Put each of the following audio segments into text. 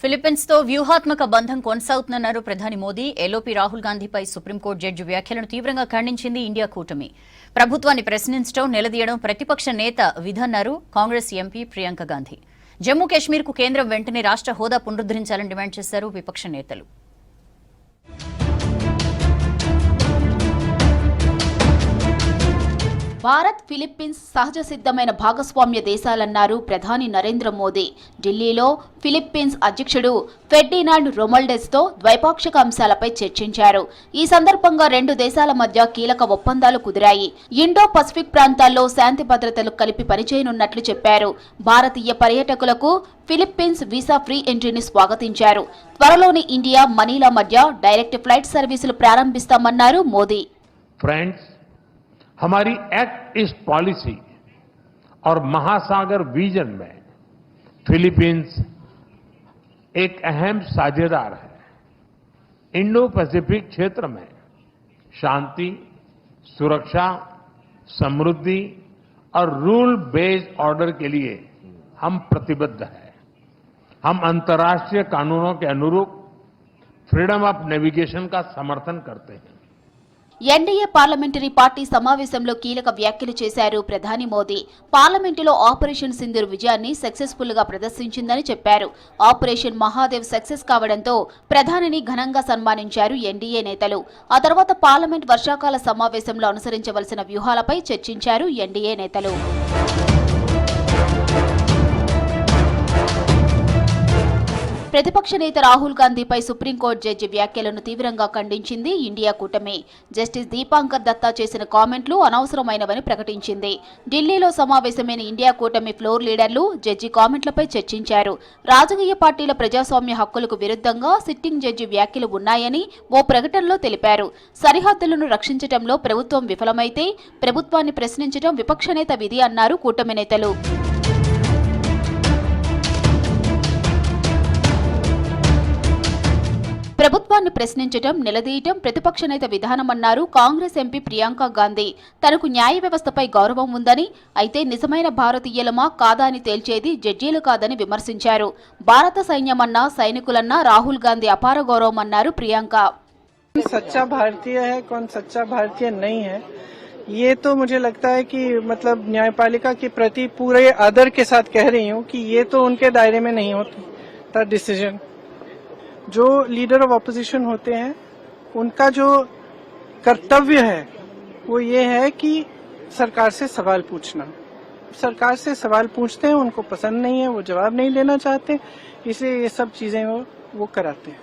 Philippines తో వ్యూహాత్మక బంధం కొనసాగుతుందన్నారు ప్రధాని మోదీ. ఎల్ఓపీ రాహుల్ గాంధీపై సుప్రీంకోర్టు జడ్జి వ్యాఖ్యలను తీవ్రంగా ఖండించింది ఇండియా కూటమి. ప్రభుత్వాన్ని ప్రశ్నించడం, నిలదీయడం ప్రతిపక్ష నేత విధన్నారు కాంగ్రెస్ ఎంపీ ప్రియాంక గాంధీ. జమ్మూ కాశ్మీర్ కు కేంద్రం వెంటనే రాష్ట్ర హోదా పునరుద్దరించాలని డిమాండ్ చేశారు విపక్ష నేతలు. భారత్, ఫిలిప్పీన్స్ సహజ సిద్ధమైన భాగస్వామ్య దేశాలన్నారు ప్రధాని నరేంద్ర మోదీ. ఢిల్లీలో ఫిలిప్పీన్స్ అధ్యక్షుడు ఫెర్డినాండ్ రొమల్డెస్తో ద్వైపాక్షిక అంశాలపై చర్చించారు. ఈ సందర్భంగా రెండు దేశాల మధ్య కీలక ఒప్పందాలు కుదిరాయి. ఇండో పసిఫిక్ ప్రాంతాల్లో శాంతి భద్రతలు కలిపి పనిచేయనున్నట్లు చెప్పారు. భారతీయ పర్యాటకులకు ఫిలిప్పీన్స్ వీసా ఫ్రీ ఎంట్రీని స్వాగతించారు. త్వరలోనే ఇండియా, మనీలా మధ్య డైరెక్ట్ ఫ్లైట్ సర్వీసులు ప్రారంభిస్తామన్నారు మోదీ. हमारी एक्ट ईस्ट पॉलिसी और महासागर विजन में फिलीपींस एक अहम साझेदार है. इंडो पैसिफिक क्षेत्र में शांति, सुरक्षा, समृद्धि और रूल बेस्ड ऑर्डर के लिए हम प्रतिबद्ध हैं. हम अंतर्राष्ट्रीय कानूनों के अनुरूप फ्रीडम ऑफ नेविगेशन का समर्थन करते हैं. ఎన్డీఏ పార్లమెంటరీ పార్టీ సమావేశంలో కీలక వ్యాఖ్యలు చేశారు ప్రధాని మోదీ. పార్లమెంటులో ఆపరేషన్ సింధూర్ విజయాన్ని సక్సెస్ఫుల్ గా ప్రదర్శించిందని చెప్పారు. ఆపరేషన్ మహాదేవ్ సక్సెస్ కావడంతో ప్రధానిని ఘనంగా సన్మానించారు ఎన్డీఏ నేతలు. ఆ తర్వాత పార్లమెంట్ వర్షాకాల సమావేశంలో అనుసరించవలసిన వ్యూహాలపై చర్చించారు ఎన్డీఏ నేతలు. ప్రతిపక్ష నేత రాహుల్ గాంధీపై సుప్రీంకోర్టు జడ్జి వ్యాఖ్యలను తీవ్రంగా ఖండించింది ఇండియా కూటమి. జస్టిస్ దీపాంకర్ దత్తా చేసిన కామెంట్లు అనవసరమైనవని ప్రకటించింది. ఢిల్లీలో సమావేశమైన ఇండియా కూటమి ఫ్లోర్ లీడర్లు జడ్జి కామెంట్లపై చర్చించారు. రాజకీయ పార్టీల ప్రజాస్వామ్య హక్కులకు విరుద్ధంగా సిట్టింగ్ జడ్జి వ్యాఖ్యలు ఉన్నాయని ఓ ప్రకటనలో తెలిపారు. సరిహద్దులను రక్షించడంలో ప్రభుత్వం విఫలమైతే ప్రభుత్వాన్ని ప్రశ్నించడం విపక్ష నేత విధి అన్నారు కూటమి నేతలు. ప్రభుత్వాన్ని ప్రశ్నించడం, నిలదీయటం ప్రతిపక్ష నేత విధానమన్నారు కాంగ్రెస్ ఎంపీ ప్రియాంక గాంధీ. తనకు న్యాయ వ్యవస్థపై గౌరవం ఉందని, అయితే నిజమైన భారతీయులమా కాదా అని తేల్చేది జడ్జీలు కాదని విమర్శించారు. భారత సైన్యమన్నా, సైనికులన్నా రాహుల్ గాంధీ అపార గౌరవం అన్నారు ప్రియాంక. सच्चा भारतीय है, कौन सच्चा भारतीय नहीं है, ये तो मुझे लगता है कि मतलब न्यायपालिका के प्रति पूरे आदर के साथ कह रही हूँ कि ये तो उनके दायरे में नहीं होता डिसीजन. जो लीडर ऑफ ऑपोजिशन होते हैं उनका जो कर्तव्य है वो ये है कि सरकार से सवाल पूछना. सरकार से सवाल पूछते हैं, उनको पसंद नहीं है, वो जवाब नहीं देना चाहते, इसलिए ये सब चीजें वो कराते हैं.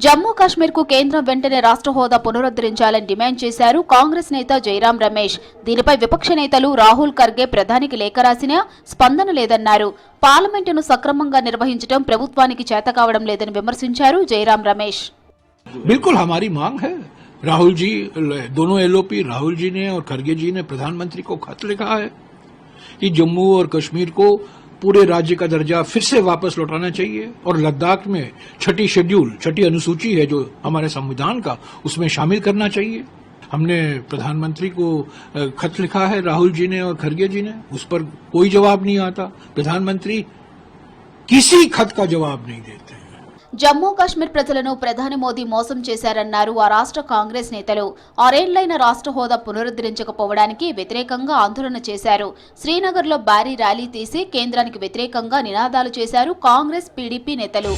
జమ్మూ కాశ్మీర్ కు కేంద్రం వెంటనే రాష్ట్ర హోదా పునరుద్ధరించాలని డిమాండ్ చేశారు కాంగ్రెస్ నేత జైరాం రమేష్. దీనిపై విపక్ష నేతలు రాహుల్ ఖర్గే ప్రధానికి లేఖ రాసినా స్పందన లేదన్నారు. పార్లమెంటును సక్రమంగా నిర్వహించడం ప్రభుత్వానికి చేత కావడం లేదని విమర్శించారు జైరాం రమేష్. बिल्कुल हमारी मांग है. राहुल जी, दोनों एलओपी राहुल जी ने और खरगे जी ने प्रधानमंत्री को खत लिखा है कि जम्मू और कश्मीर को पूरे राज्य का दर्जा फिर से वापस लौटाना चाहिए और लद्दाख में छठी अनुसूची है जो हमारे संविधान का, उसमें शामिल करना चाहिए. हमने प्रधानमंत्री को खत लिखा है राहुल जी ने और खरगे जी ने, उस पर कोई जवाब नहीं आता. प्रधानमंत्री किसी खत का जवाब नहीं देते. జమ్మూ కాశ్మీర్ ప్రజలను ప్రధాని మోదీ మోసం చేశారన్నారు ఆ రాష్ట్ర కాంగ్రెస్ నేతలు. 6 ఏళ్లైన రాష్ట్ర హోదా పునరుద్ధరించకపోవడానికి వ్యతిరేకంగా ఆందోళన చేశారు. శ్రీనగర్లో భారీ ర్యాలీ తీసి కేంద్రానికి వ్యతిరేకంగా నినాదాలు చేశారు కాంగ్రెస్, పీడీపీ నేతలు.